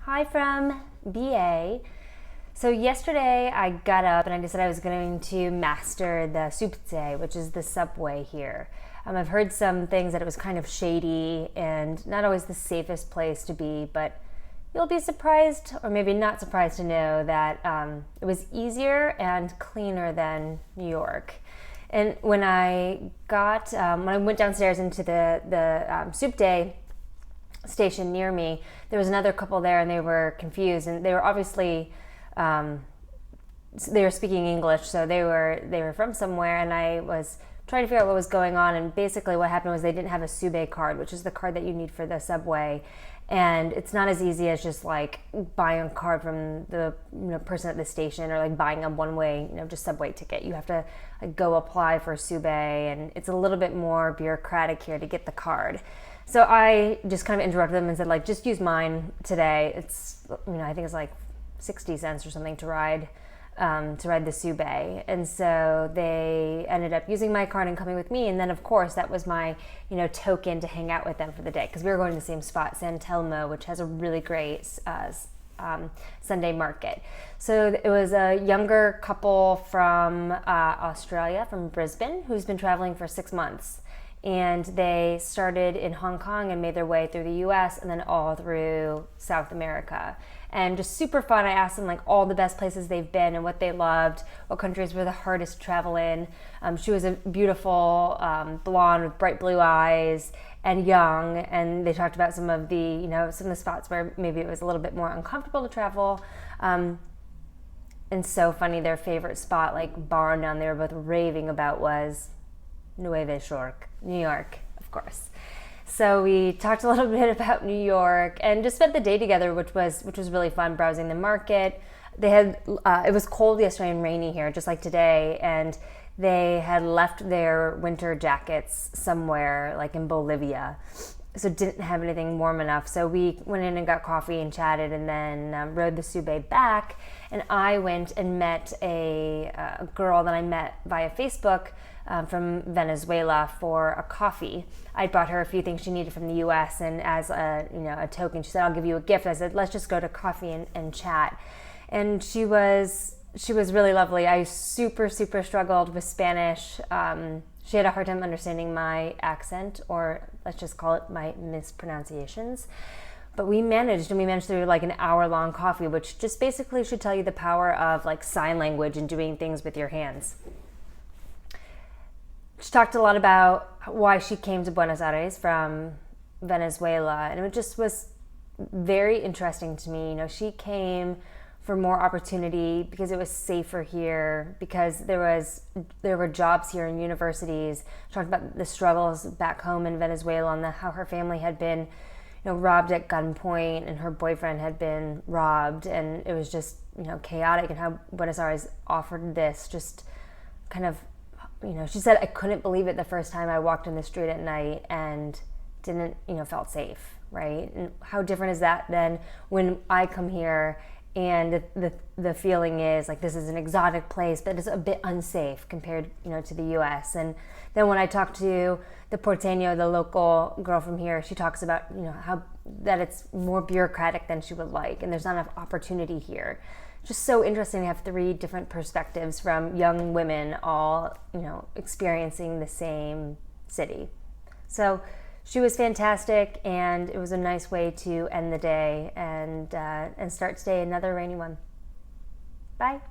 Hi from BA. So yesterday I got up and I decided I was going to master the Suptse, which is the subway here. I've heard some things that it was kind of shady and not always the safest place to be, but you'll be surprised, or maybe not surprised to know that it was easier and cleaner than New York. And when I went downstairs into the Supte station near me, there was another couple there, and they were confused, and they were obviously they were speaking English, so they were from somewhere, and I was trying to figure out what was going on. And basically what happened was they didn't have a Sube card, which is the card that you need for the subway, and it's not as easy as just like buying a card from the person at the station, or like buying a one-way just subway ticket. You have to like go apply for Sube, and it's a little bit more bureaucratic here to get the card. So I just kind of interrupted them and said, like, just use mine today. It's, I think it's like 60 cents or something to ride the Sube. And so they ended up using my card and coming with me. And then, of course, that was my, token to hang out with them for the day, because we were going to the same spot, San Telmo, which has a really great Sunday market. So it was a younger couple from Australia, from Brisbane, who's been traveling for 6 months. And they started in Hong Kong and made their way through the US and then all through South America. And just super fun. I asked them like all the best places they've been and what they loved, what countries were the hardest to travel in. She was a beautiful blonde with bright blue eyes and young. And they talked about some of the spots where maybe it was a little bit more uncomfortable to travel. And so funny, their favorite spot, like bar down they were both raving about, was Nueva York, New York, of course. So we talked a little bit about New York and just spent the day together, which was really fun, browsing the market. They had it was cold yesterday and rainy here, just like today, and they had left their winter jackets somewhere, like in Bolivia, so didn't have anything warm enough. So we went in and got coffee and chatted, and then rode the Sube back. And I went and met a girl that I met via Facebook from Venezuela for a coffee. I brought her a few things she needed from the U.S. and as a token, she said, "I'll give you a gift." I said, "Let's just go to coffee and chat." And she was really lovely. I super struggled with Spanish. She had a hard time understanding my accent, or let's just call it my mispronunciations. But we managed through like an hour-long coffee, which just basically should tell you the power of like sign language and doing things with your hands. She talked a lot about why she came to Buenos Aires from Venezuela, and it just was very interesting to me. She came for more opportunity because it was safer here, because there were jobs here in universities. She talked about the struggles back home in Venezuela and how her family had been robbed at gunpoint, and her boyfriend had been robbed, and it was just chaotic, and how Buenos Aires offered this just kind of, she said, "I couldn't believe it the first time I walked in the street at night and didn't felt safe," right? And how different is that than when I come here and the feeling is like this is an exotic place, but it's a bit unsafe compared to the US. And then when I talk to the Porteño, the local girl from here, she talks about how that it's more bureaucratic than she would like, and there's not enough opportunity here. Just so interesting to have three different perspectives from young women all experiencing the same city. So she was fantastic, and it was a nice way to end the day and start today another rainy one. Bye.